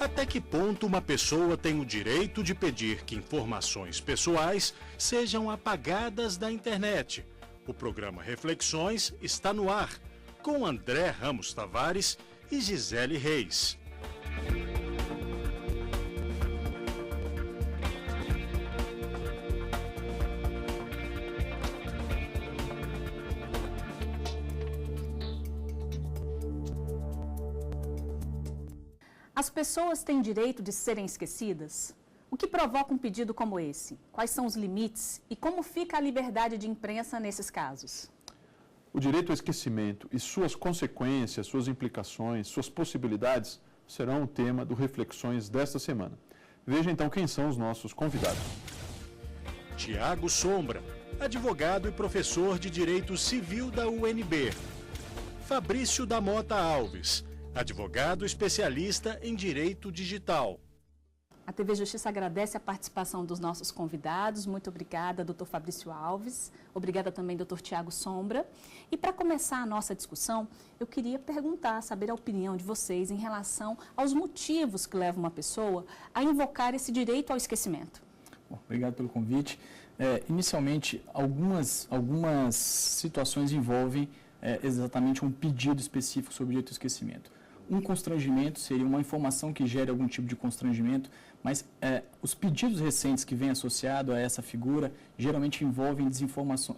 Até que ponto uma pessoa tem o direito de pedir que informações pessoais sejam apagadas da internet? O programa Reflexões está no ar, com André Ramos Tavares e Gisele Reis. As pessoas têm direito de serem esquecidas? O que provoca um pedido como esse? Quais são os limites e como fica a liberdade de imprensa nesses casos? O direito ao esquecimento e suas consequências, suas implicações, suas possibilidades serão o tema do Reflexões desta semana. Veja então quem são os nossos convidados. Tiago Sombra, advogado e professor de Direito Civil da UNB. Fabrício da Mota Alves, advogado especialista em Direito Digital. A TV Justiça agradece a participação dos nossos convidados. Muito obrigada, doutor Fabrício Alves. Obrigada também, doutor Tiago Sombra. E para começar a nossa discussão, eu queria perguntar, saber a opinião de vocês em relação aos motivos que levam uma pessoa a invocar esse direito ao esquecimento. Bom, obrigado pelo convite. Inicialmente, algumas situações envolvem exatamente um pedido específico sobre o direito ao esquecimento. Um constrangimento seria uma informação que gere algum tipo de constrangimento, mas os pedidos recentes que vêm associados a essa figura geralmente envolvem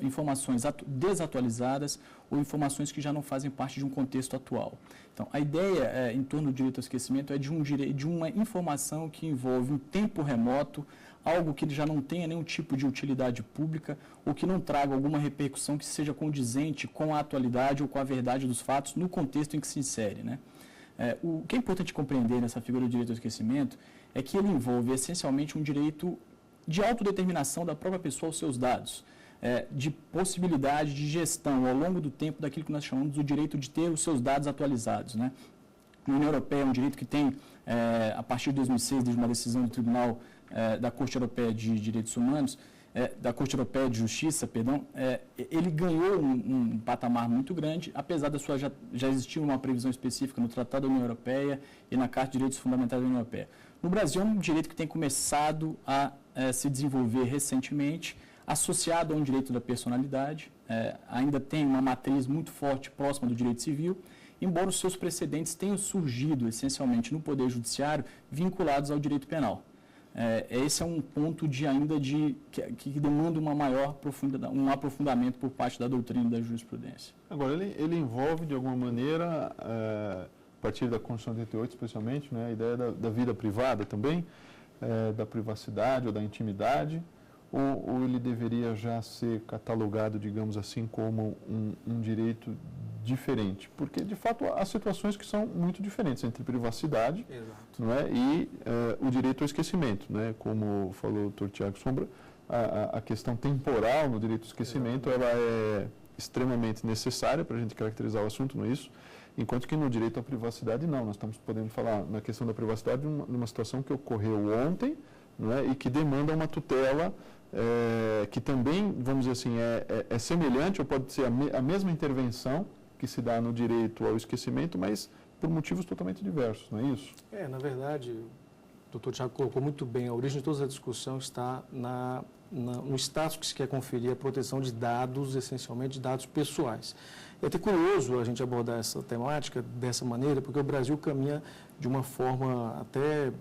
informações desatualizadas ou informações que já não fazem parte de um contexto atual. Então, a ideia em torno do direito ao esquecimento é de uma informação que envolve um tempo remoto, algo que já não tenha nenhum tipo de utilidade pública ou que não traga alguma repercussão que seja condizente com a atualidade ou com a verdade dos fatos no contexto em que se insere, né? O que é importante compreender nessa figura do direito ao esquecimento é que ele envolve essencialmente um direito de autodeterminação da própria pessoa aos seus dados, de possibilidade de gestão ao longo do tempo daquilo que nós chamamos do direito de ter os seus dados atualizados, né? Na União Europeia é um direito que tem, a partir de 2006, desde uma decisão do Tribunal da Corte Europeia de Direitos Humanos, da Corte Europeia de Justiça, ele ganhou um patamar muito grande, apesar da sua já existir uma previsão específica no Tratado da União Europeia e na Carta de Direitos Fundamentais da União Europeia. No Brasil, é um direito que tem começado a se desenvolver recentemente, associado a um direito da personalidade, ainda tem uma matriz muito forte próxima do direito civil, embora os seus precedentes tenham surgido essencialmente no Poder Judiciário vinculados ao direito penal. Esse é um ponto que demanda um aprofundamento por parte da doutrina e da jurisprudência. Agora, ele envolve, de alguma maneira, a partir da Constituição de 88, especialmente, né, a ideia da vida privada também, da privacidade ou da intimidade, ou ele deveria já ser catalogado, digamos assim, como um direito diferente? Porque, de fato, há situações que são muito diferentes entre privacidade, não é, e o direito ao esquecimento, né? Como falou o doutor Tiago Sombra, a questão temporal no direito ao esquecimento ela é extremamente necessária para a gente caracterizar o assunto, não é isso? Enquanto que no direito à privacidade, não. Nós estamos podendo falar na questão da privacidade de uma situação que ocorreu ontem, não é, e que demanda uma tutela que também, vamos dizer assim, é semelhante ou pode ser a mesma intervenção que se dá no direito ao esquecimento, mas por motivos totalmente diversos, não é isso? Na verdade, o doutor Tiago colocou muito bem, a origem de toda essa discussão está no status que se quer conferir à proteção de dados, essencialmente de dados pessoais. É até curioso a gente abordar essa temática dessa maneira, porque o Brasil caminha de uma forma até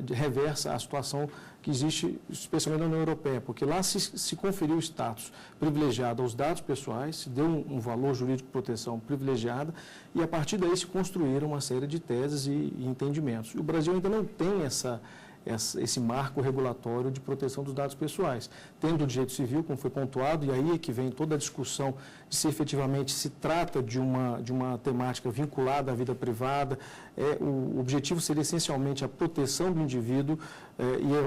reversa à situação que existe, especialmente na União Europeia, porque lá se conferiu o status privilegiado aos dados pessoais, se deu um valor jurídico de proteção privilegiada, e a partir daí se construíram uma série de teses e entendimentos. E o Brasil ainda não tem esse marco regulatório de proteção dos dados pessoais. Tendo o direito civil, como foi pontuado, e aí é que vem toda a discussão de se efetivamente se trata de uma temática vinculada à vida privada. O objetivo seria essencialmente a proteção do indivíduo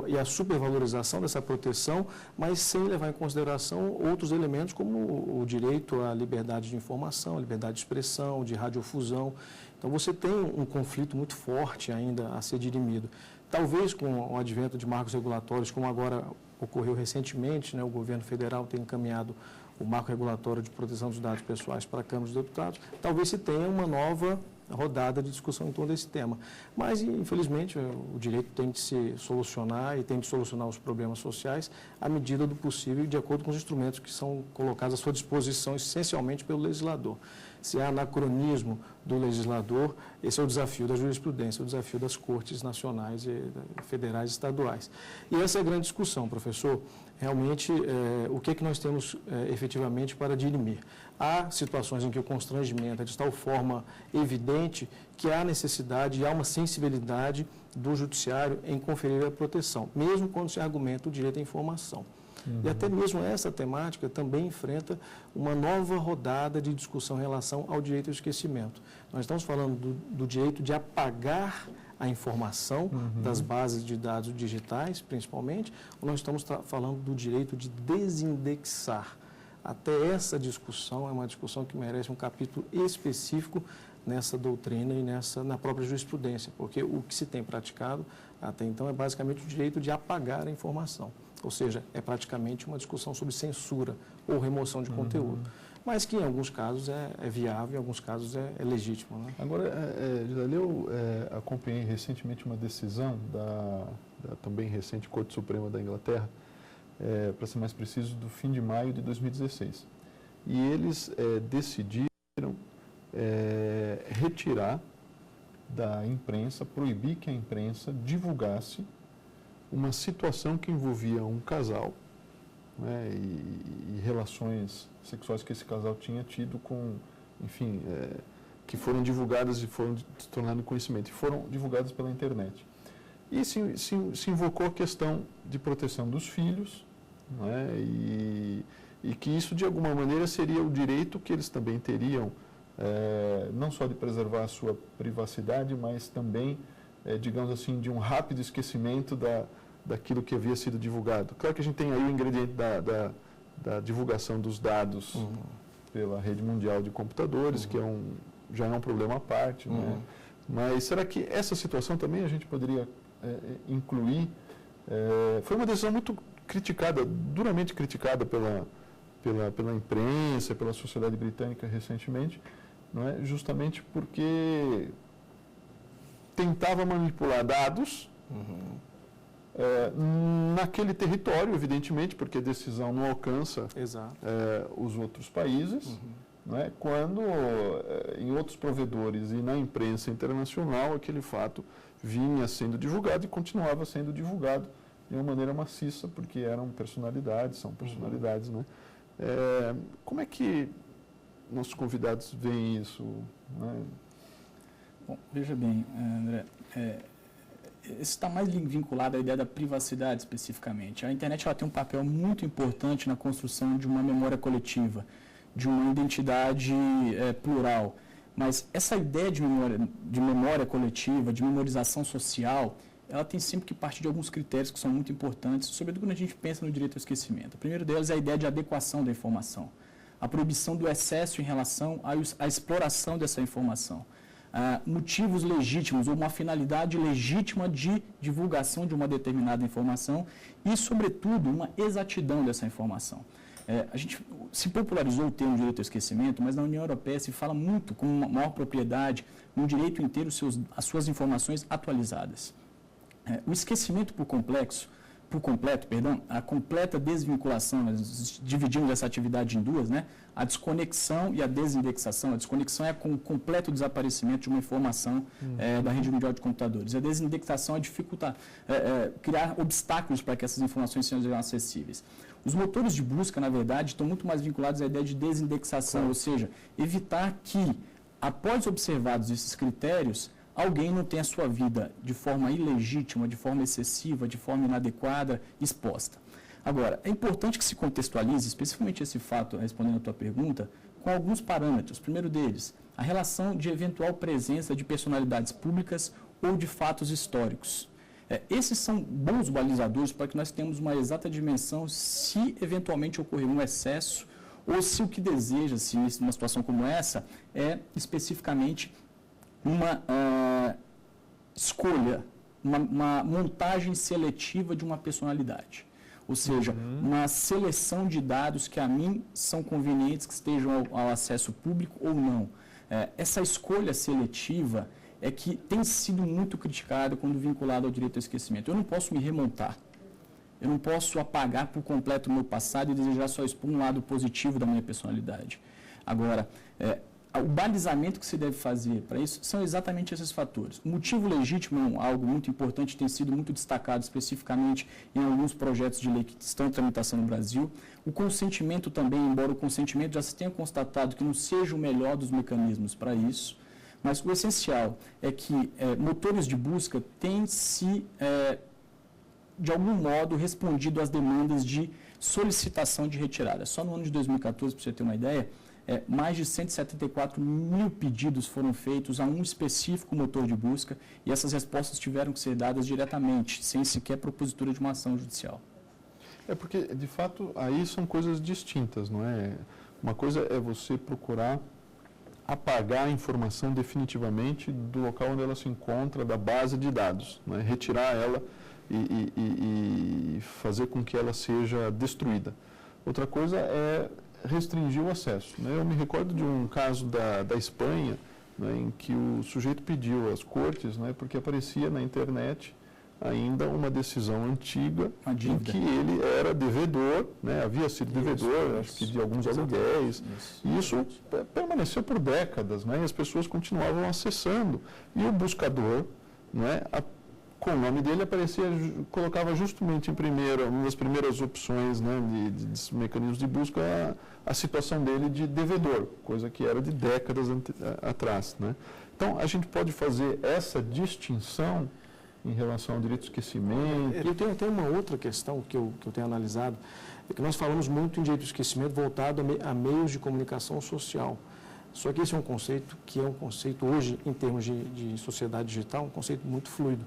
e a supervalorização dessa proteção, mas sem levar em consideração outros elementos como o direito à liberdade de informação, a liberdade de expressão, de radiodifusão. Então você tem um conflito muito forte ainda a ser dirimido. Talvez com o advento de marcos regulatórios, como agora ocorreu recentemente, né, o governo federal tem encaminhado o marco regulatório de proteção dos dados pessoais para a Câmara dos Deputados, talvez se tenha uma nova rodada de discussão em torno desse tema. Mas, infelizmente, o direito tem que se solucionar e tem que solucionar os problemas sociais à medida do possível e de acordo com os instrumentos que são colocados à sua disposição, essencialmente pelo legislador. Se há anacronismo do legislador, esse é o desafio da jurisprudência, o desafio das cortes nacionais, federais e estaduais. E essa é a grande discussão, professor. Realmente, o que nós temos efetivamente para dirimir? Há situações em que o constrangimento é de tal forma evidente que há necessidade e há uma sensibilidade do judiciário em conferir a proteção, mesmo quando se argumenta o direito à informação. E até mesmo essa temática também enfrenta uma nova rodada de discussão em relação ao direito ao esquecimento. Nós estamos falando do direito de apagar a informação das bases de dados digitais, principalmente, ou nós estamos falando do direito de desindexar. Até essa discussão é uma discussão que merece um capítulo específico nessa doutrina e na própria jurisprudência, porque o que se tem praticado até então é basicamente o direito de apagar a informação. Ou seja, é praticamente uma discussão sobre censura ou remoção de conteúdo. Mas que em alguns casos é viável, em alguns casos é legítimo. Né? Agora, Gisele, eu acompanhei recentemente uma decisão da também recente Corte Suprema da Inglaterra, para ser mais preciso, do fim de maio de 2016. E eles decidiram retirar da imprensa, proibir que a imprensa divulgasse uma situação que envolvia um casal, né, e relações sexuais que esse casal tinha tido com, enfim, que foram divulgadas e foram se tornando conhecimento, e foram divulgadas pela internet. E se invocou a questão de proteção dos filhos, né, e que isso, de alguma maneira, seria o direito que eles também teriam, não só de preservar a sua privacidade, mas também, digamos assim, de um rápido esquecimento daquilo que havia sido divulgado. Claro que a gente tem aí o ingrediente da divulgação dos dados pela rede mundial de computadores, que já é um problema à parte, né? Mas será que essa situação também a gente poderia incluir? Foi uma decisão muito criticada, duramente criticada pela imprensa, pela sociedade britânica recentemente, não é? Justamente porque tentava manipular dados naquele território, evidentemente, porque a decisão não alcança os outros países, não é? Quando em outros provedores e na imprensa internacional aquele fato vinha sendo divulgado e continuava sendo divulgado de uma maneira maciça, porque são personalidades, né? Como é que nossos convidados veem isso? Né? Bom, veja bem, André, isso está mais vinculado à ideia da privacidade especificamente. A internet ela tem um papel muito importante na construção de uma memória coletiva, de uma identidade plural. Mas essa ideia de memória coletiva, de memorização social, ela tem sempre que partir de alguns critérios que são muito importantes, sobretudo quando a gente pensa no direito ao esquecimento. O primeiro deles é a ideia de adequação da informação, a proibição do excesso em relação à exploração dessa informação. Motivos legítimos ou uma finalidade legítima de divulgação de uma determinada informação e, sobretudo, uma exatidão dessa informação. A gente se popularizou o termo direito ao esquecimento, mas na União Europeia se fala muito com uma maior propriedade no direito inteiro as suas informações atualizadas. O esquecimento por completo, a completa desvinculação, nós dividimos essa atividade em duas, né? A desconexão e a desindexação. A desconexão é com o completo desaparecimento de uma informação da rede mundial de computadores. A desindexação é dificultar, criar obstáculos para que essas informações sejam acessíveis. Os motores de busca, na verdade, estão muito mais vinculados à ideia de desindexação, ou seja, evitar que, após observados esses critérios, alguém não tenha a sua vida de forma ilegítima, de forma excessiva, de forma inadequada, exposta. Agora, é importante que se contextualize, especificamente esse fato, respondendo a tua pergunta, com alguns parâmetros. O primeiro deles, a relação de eventual presença de personalidades públicas ou de fatos históricos. Esses são bons balizadores para que nós tenhamos uma exata dimensão se eventualmente ocorrer um excesso ou se o que deseja-se numa situação como essa é especificamente uma escolha, uma montagem seletiva de uma personalidade. Ou seja, uma seleção de dados que a mim são convenientes, que estejam ao acesso público ou não. Essa escolha seletiva é que tem sido muito criticada quando vinculada ao direito ao esquecimento. Eu não posso me remontar. Eu não posso apagar por completo o meu passado e desejar só expor um lado positivo da minha personalidade. Agora, o balizamento que se deve fazer para isso são exatamente esses fatores. O motivo legítimo é algo muito importante, tem sido muito destacado especificamente em alguns projetos de lei que estão em tramitação no Brasil. O consentimento também, embora o consentimento já se tenha constatado que não seja o melhor dos mecanismos para isso, mas o essencial é que motores de busca têm se, de algum modo, respondido às demandas de solicitação de retirada. Só no ano de 2014, para você ter uma ideia, mais de 174 mil pedidos foram feitos a um específico motor de busca e essas respostas tiveram que ser dadas diretamente, sem sequer propositura de uma ação judicial. Porque, de fato, aí são coisas distintas, não é? Uma coisa é você procurar apagar a informação definitivamente do local onde ela se encontra, da base de dados, né? Retirar ela e fazer com que ela seja destruída. Outra coisa é restringir o acesso, né? Eu me recordo de um caso da Espanha, né, em que o sujeito pediu às cortes, né, porque aparecia na internet ainda uma decisão antiga em que ele era devedor, né, havia sido devedor, acho que de alguns aluguéis, e isso permaneceu por décadas, né, e as pessoas continuavam acessando, e o buscador, né, com o nome dele aparecia, colocava justamente em uma das primeiras opções, né, de mecanismos de busca a situação dele de devedor, coisa que era de décadas atrás, né. Então, a gente pode fazer essa distinção em relação ao direito ao esquecimento. Eu tenho uma outra questão que eu tenho analisado, é que nós falamos muito em direito ao esquecimento voltado a meios de comunicação social. Só que esse é um conceito que é um conceito hoje, em termos de sociedade digital, um conceito muito fluido.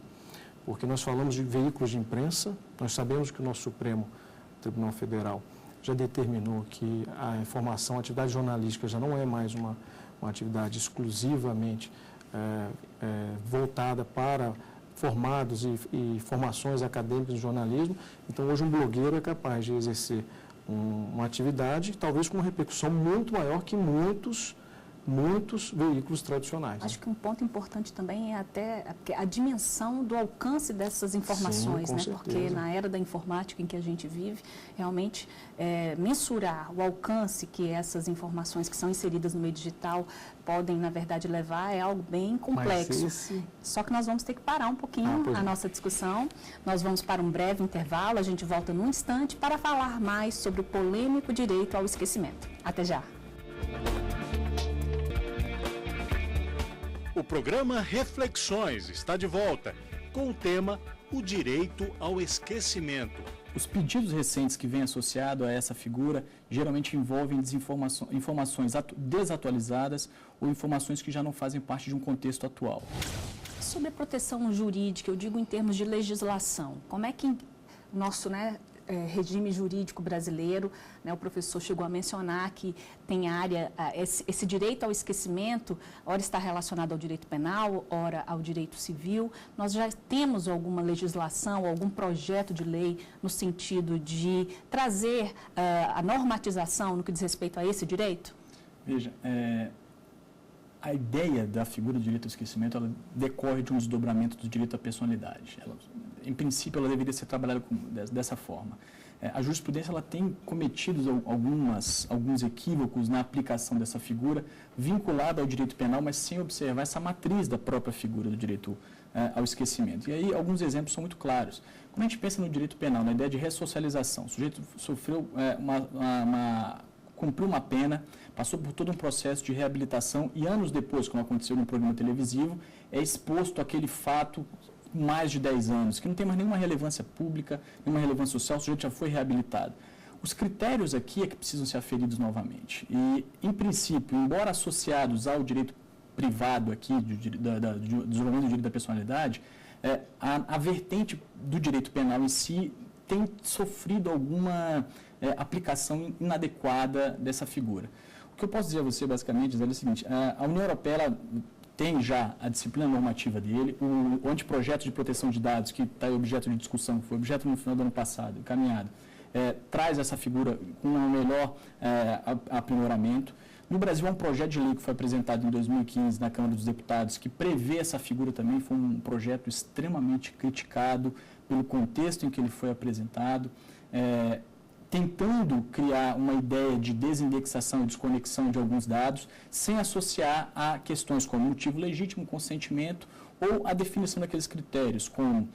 Porque nós falamos de veículos de imprensa, nós sabemos que o nosso Supremo Tribunal Federal já determinou que a informação, a atividade jornalística já não é mais uma atividade exclusivamente voltada para formados e formações acadêmicas de jornalismo. Então, hoje um blogueiro é capaz de exercer uma atividade, talvez com uma repercussão muito maior que muitos veículos tradicionais. Acho que um ponto importante também é até a dimensão do alcance dessas informações, sim, né? certeza. Porque na era da informática em que a gente vive, realmente mensurar o alcance que essas informações que são inseridas no meio digital podem, na verdade, levar é algo bem complexo. Só que nós vamos ter que parar um pouquinho a nossa discussão. Nós vamos para um breve intervalo, a gente volta num instante para falar mais sobre o polêmico direito ao esquecimento. Até já! O programa Reflexões está de volta com o tema O Direito ao Esquecimento. Os pedidos recentes que vêm associados a essa figura geralmente envolvem informações desatualizadas ou informações que já não fazem parte de um contexto atual. Sobre a proteção jurídica, eu digo em termos de legislação, como é que o nosso regime jurídico brasileiro, né, o professor chegou a mencionar que tem área, esse direito ao esquecimento, ora está relacionado ao direito penal, ora ao direito civil. Nós já temos alguma legislação, algum projeto de lei no sentido de trazer a normatização no que diz respeito a esse direito? Veja, a ideia da figura do direito ao esquecimento, ela decorre de um desdobramento do direito à personalidade. Em princípio, ela deveria ser trabalhada dessa forma. A jurisprudência ela tem cometido alguns equívocos na aplicação dessa figura, vinculada ao direito penal, mas sem observar essa matriz da própria figura do direito ao esquecimento. E aí, alguns exemplos são muito claros. Quando a gente pensa no direito penal, na ideia de ressocialização, o sujeito sofreu cumpriu uma pena, passou por todo um processo de reabilitação e anos depois, como aconteceu num programa televisivo, é exposto àquele fato mais de 10 anos, que não tem mais nenhuma relevância pública, nenhuma relevância social, o sujeito já foi reabilitado. Os critérios aqui é que precisam ser aferidos novamente. E, em princípio, embora associados ao direito privado aqui, do desenvolvimento do direito da personalidade, a vertente do direito penal em si tem sofrido alguma aplicação inadequada dessa figura. O que eu posso dizer a você, basicamente, é o seguinte, a União Europeia ela tem já a disciplina normativa dele, o anteprojeto de proteção de dados, que está objeto de discussão, foi objeto no final do ano passado, encaminhado, traz essa figura com um melhor aprimoramento. No Brasil, há um projeto de lei que foi apresentado em 2015 na Câmara dos Deputados que prevê essa figura também. Foi um projeto extremamente criticado pelo contexto em que ele foi apresentado, tentando criar uma ideia de desindexação e desconexão de alguns dados, sem associar a questões como motivo legítimo, consentimento ou a definição daqueles critérios como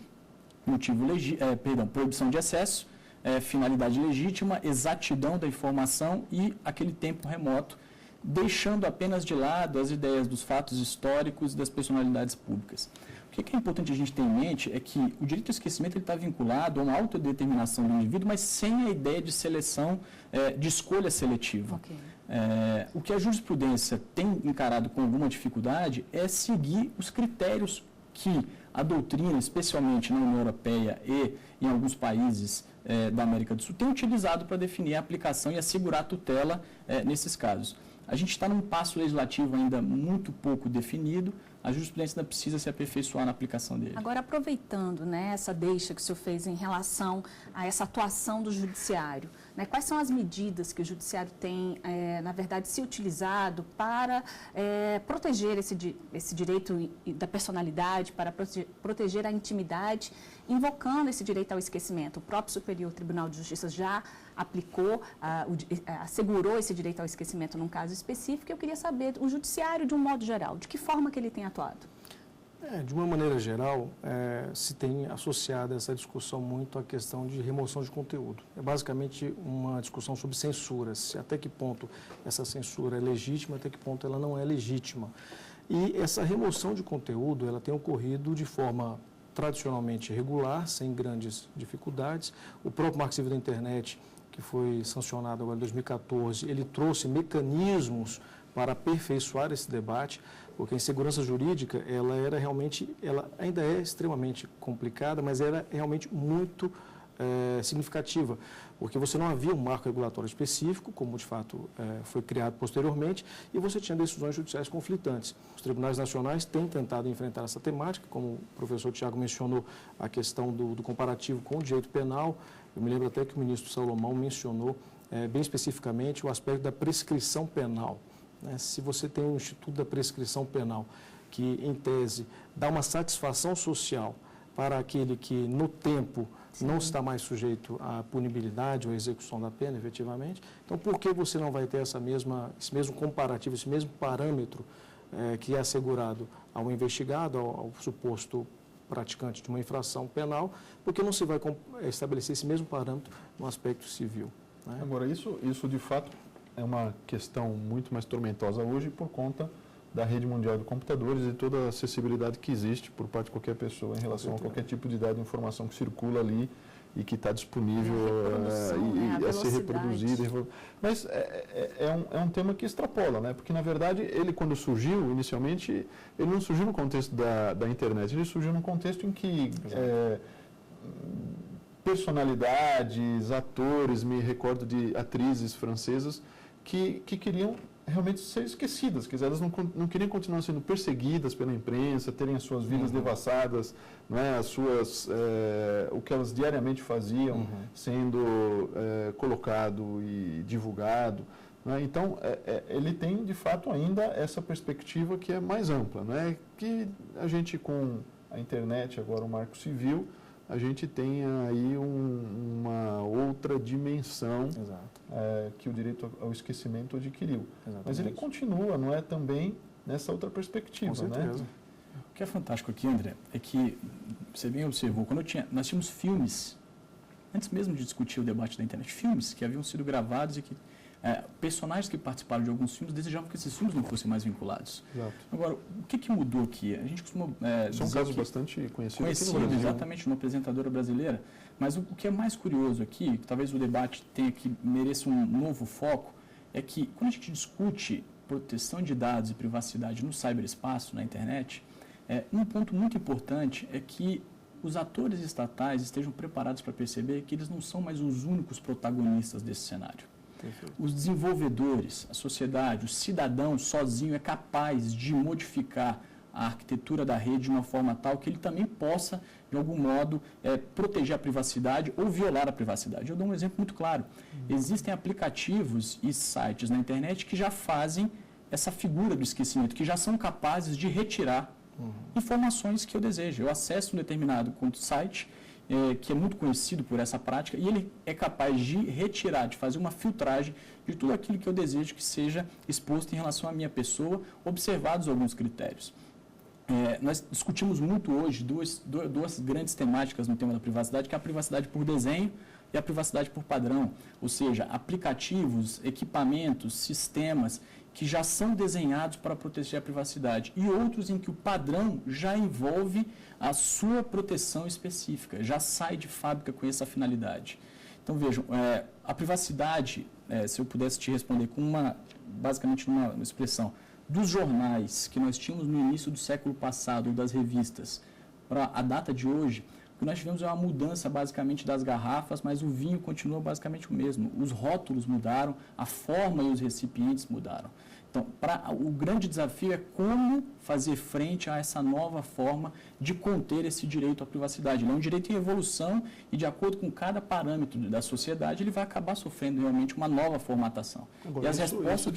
proibição de acesso, finalidade legítima, exatidão da informação e aquele tempo remoto, deixando apenas de lado as ideias dos fatos históricos e das personalidades públicas. O que é importante a gente ter em mente é que o direito ao esquecimento está vinculado a uma autodeterminação do indivíduo, mas sem a ideia de seleção, de escolha seletiva. Okay. O que a jurisprudência tem encarado com alguma dificuldade é seguir os critérios que a doutrina, especialmente na União Europeia e em alguns países da América do Sul, tem utilizado para definir a aplicação e assegurar a tutela nesses casos. A gente está num passo legislativo ainda muito pouco definido, a jurisprudência ainda precisa se aperfeiçoar na aplicação dele. Agora, aproveitando, né, essa deixa que o senhor fez em relação a essa atuação do judiciário, né, quais são as medidas que o judiciário tem, na verdade, se utilizado para proteger esse direito da personalidade, para proteger a intimidade, invocando esse direito ao esquecimento? O próprio Superior Tribunal de Justiça já aplicou, assegurou esse direito ao esquecimento num caso específico. Eu queria saber, o judiciário, de um modo geral, de que forma que ele tem atuado? De uma maneira geral, se tem associado essa discussão muito à questão de remoção de conteúdo. É basicamente uma discussão sobre censura, até que ponto essa censura é legítima, até que ponto ela não é legítima. E essa remoção de conteúdo, ela tem ocorrido de forma tradicionalmente regular, sem grandes dificuldades. O próprio Marco Civil da Internet, que foi sancionado agora em 2014, ele trouxe mecanismos para aperfeiçoar esse debate, porque a insegurança jurídica, ela ainda é extremamente complicada, mas era realmente muito significativa, porque você não havia um marco regulatório específico, como de fato foi criado posteriormente, e você tinha decisões judiciais conflitantes. Os tribunais nacionais têm tentado enfrentar essa temática, como o professor Tiago mencionou, a questão do comparativo com o direito penal. Eu me lembro até que o ministro Salomão mencionou bem especificamente o aspecto da prescrição penal. Se você tem um Instituto da Prescrição Penal que, em tese, dá uma satisfação social para aquele que, no tempo, não está mais sujeito à punibilidade ou à execução da pena, efetivamente, então por que você não vai ter esse mesmo comparativo, esse mesmo parâmetro que é assegurado ao investigado, ao suposto praticante de uma infração penal, porque não se vai estabelecer esse mesmo parâmetro no aspecto civil, né? Agora, isso de fato é uma questão muito mais tormentosa hoje por conta da rede mundial de computadores e toda a acessibilidade que existe por parte de qualquer pessoa em relação a qualquer tipo de dado de informação que circula ali e que está disponível a ser reproduzida. Mas é um tema que extrapola, né? Porque, na verdade, ele, quando surgiu, inicialmente, ele não surgiu no contexto da internet, ele surgiu num contexto em que personalidades, atores, me recordo de atrizes francesas, que queriam realmente ser esquecidas, quer dizer, elas não queriam continuar sendo perseguidas pela imprensa, terem as suas vidas devassadas, né, o que elas diariamente faziam sendo colocado e divulgado, né? Então, ele tem, de fato, ainda essa perspectiva que é mais ampla, né? Que a gente, com a internet, agora o Marco Civil, a gente tem aí uma outra dimensão que o direito ao esquecimento adquiriu. Exatamente. Mas ele continua, não é também nessa outra perspectiva, com certeza, né? O que é fantástico aqui, André, é que, você bem observou, nós tínhamos filmes, antes mesmo de discutir o debate da internet, filmes que haviam sido gravados e que personagens que participaram de alguns filmes desejavam que esses filmes não fossem mais vinculados. Exato. Agora, o que mudou aqui? A gente costuma são casos bastante conhecidos aqui no Brasil. Exatamente, uma apresentadora brasileira. Mas o que é mais curioso aqui, que talvez o debate mereça um novo foco, é que quando a gente discute proteção de dados e privacidade no ciberespaço, na internet, um ponto muito importante é que os atores estatais estejam preparados para perceber que eles não são mais os únicos protagonistas desse cenário. Os desenvolvedores, a sociedade, o cidadão sozinho é capaz de modificar a arquitetura da rede de uma forma tal que ele também possa, de de algum modo, proteger a privacidade ou violar a privacidade. Eu dou um exemplo muito claro. Existem aplicativos e sites na internet que já fazem essa figura do esquecimento, que já são capazes de retirar informações que eu desejo. Eu acesso um determinado site, que é muito conhecido por essa prática, e ele é capaz de retirar, de fazer uma filtragem de tudo aquilo que eu desejo que seja exposto em relação à minha pessoa, observados alguns critérios. Nós discutimos muito hoje duas grandes temáticas no tema da privacidade, que é a privacidade por desenho e a privacidade por padrão, ou seja, aplicativos, equipamentos, sistemas que já são desenhados para proteger a privacidade e outros em que o padrão já envolve a sua proteção específica, já sai de fábrica com essa finalidade. Então, vejam, a privacidade, se eu pudesse te responder com basicamente uma expressão, dos jornais que nós tínhamos no início do século passado, ou das revistas, para a data de hoje, o que nós tivemos é uma mudança basicamente das garrafas, mas o vinho continua basicamente o mesmo. Os rótulos mudaram, a forma e os recipientes mudaram. Então, o grande desafio é como fazer frente a essa nova forma de conter esse direito à privacidade. Ele é um direito em evolução e, de acordo com cada parâmetro da sociedade, ele vai acabar sofrendo realmente uma nova formatação. Agora, e as respostas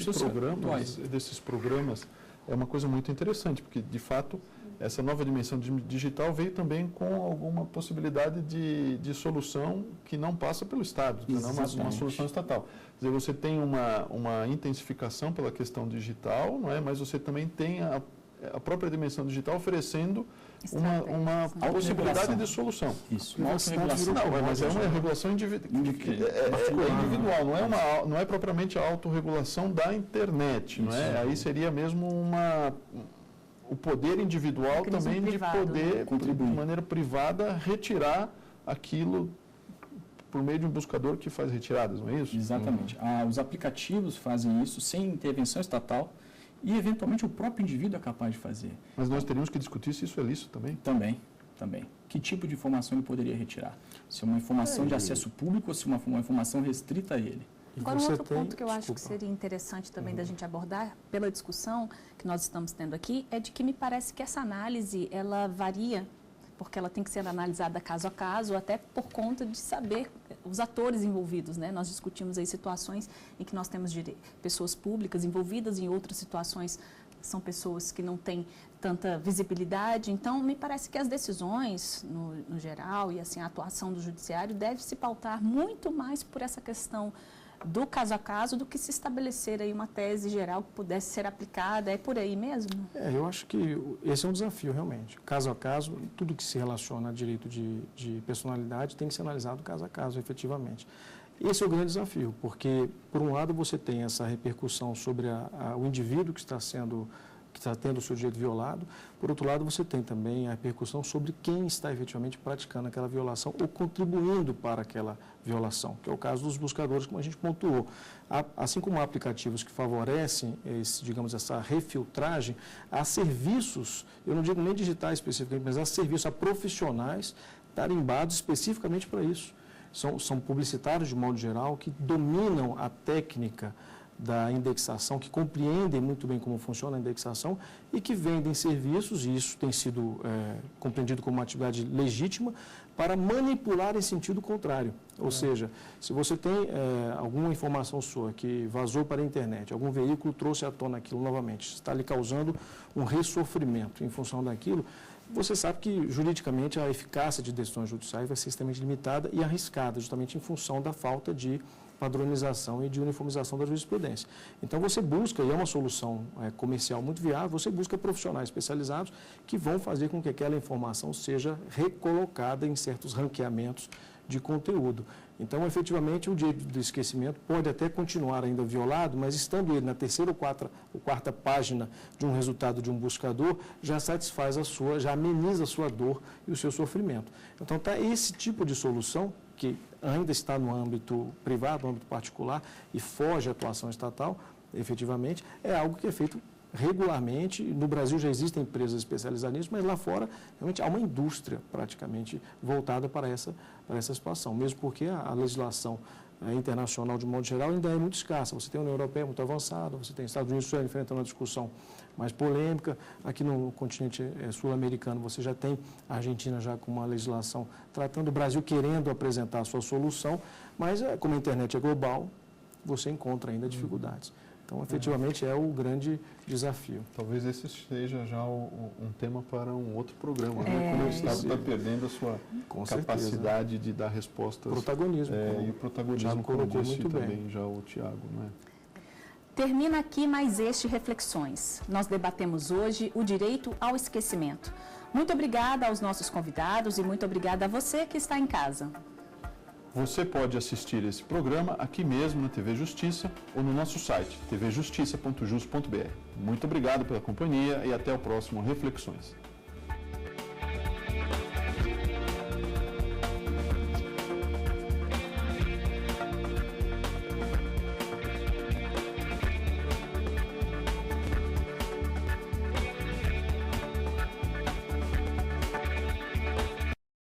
desses programas é uma coisa muito interessante, porque, de fato, essa nova dimensão digital veio também com alguma possibilidade de solução que não passa pelo Estado, que não é uma solução estatal. Quer dizer, você tem uma intensificação pela questão digital, não é? Mas você também tem a própria dimensão digigal oferecendo uma possibilidade de solução. Isso, uma autorregulação. Não, mas é uma regulação individual, não é propriamente a autorregulação da internet, não é? Aí seria mesmo o poder individual também privado, de poder, contribuir de maneira privada, retirar aquilo por meio de um buscador que faz retiradas, não é isso? Exatamente. Os aplicativos fazem isso sem intervenção estatal e, eventualmente, o próprio indivíduo é capaz de fazer. Mas nós teríamos que discutir se isso é lícito também? Também. Que tipo de informação ele poderia retirar? Se é uma informação de acesso público ou se é uma informação restrita a ele? Agora, um outro ponto que eu acho que seria interessante também da gente abordar, pela discussão que nós estamos tendo aqui, é de que me parece que essa análise, ela varia, porque ela tem que ser analisada caso a caso, até por conta de saber os atores envolvidos, né? Nós discutimos aí situações em que nós temos pessoas públicas envolvidas, em outras situações são pessoas que não têm tanta visibilidade. Então, me parece que as decisões, no geral, e assim, a atuação do judiciário deve se pautar muito mais por essa questão do caso a caso do que se estabelecer aí uma tese geral que pudesse ser aplicada. É por aí mesmo? Eu acho que esse é um desafio, realmente. Caso a caso, tudo que se relaciona a direito de personalidade tem que ser analisado caso a caso, efetivamente. Esse é o grande desafio, porque, por um lado, você tem essa repercussão sobre o indivíduo que está tendo o seu direito violado. Por outro lado, você tem também a repercussão sobre quem está efetivamente praticando aquela violação ou contribuindo para aquela violação, que é o caso dos buscadores, como a gente pontuou. Assim como há aplicativos que favorecem, essa refiltragem, há serviços, eu não digo nem digitais especificamente, mas há serviços, há profissionais tarimbados especificamente para isso. São publicitários, de modo geral, que dominam a técnica da indexação, que compreendem muito bem como funciona a indexação e que vendem serviços, e isso tem sido compreendido como uma atividade legítima, para manipular em sentido contrário. Ou seja, se você tem alguma informação sua que vazou para a internet, algum veículo trouxe à tona aquilo novamente, está lhe causando um ressofrimento em função daquilo, você sabe que, juridicamente, a eficácia de decisões judiciais vai ser extremamente limitada e arriscada, justamente em função da falta de padronização e de uniformização da jurisprudência. Então, você busca, e é uma solução comercial muito viável, você busca profissionais especializados que vão fazer com que aquela informação seja recolocada em certos ranqueamentos de conteúdo. Então, efetivamente, o direito do esquecimento pode até continuar ainda violado, mas estando ele na terceira ou quarta página de um resultado de um buscador, já satisfaz já ameniza a sua dor e o seu sofrimento. Então, esse tipo de solução, que ainda está no âmbito privado, no âmbito particular, e foge à atuação estatal, efetivamente, é algo que é feito regularmente. No Brasil já existem empresas especializadas nisso, mas lá fora realmente há uma indústria praticamente voltada para essa situação, mesmo porque a legislação internacional, de modo geral, ainda é muito escassa. Você tem a União Europeia muito avançada, você tem Estados Unidos enfrentando uma discussão mais polêmica. Aqui no continente sul-americano, você já tem a Argentina já com uma legislação tratando, o Brasil querendo apresentar a sua solução, mas como a internet é global, você encontra ainda dificuldades. Então, efetivamente, é o grande desafio. Talvez esse seja já um tema para um outro programa, né? Quando o Estado está perdendo a sua capacidade de dar respostas. Protagonismo. E o protagonismo, como disse também já o Tiago, não é? Termina aqui mais este Reflexões. Nós debatemos hoje o direito ao esquecimento. Muito obrigada aos nossos convidados e muito obrigada a você que está em casa. Você pode assistir esse programa aqui mesmo na TV Justiça ou no nosso site tvjustiça.jus.br. Muito obrigado pela companhia e até o próximo Reflexões.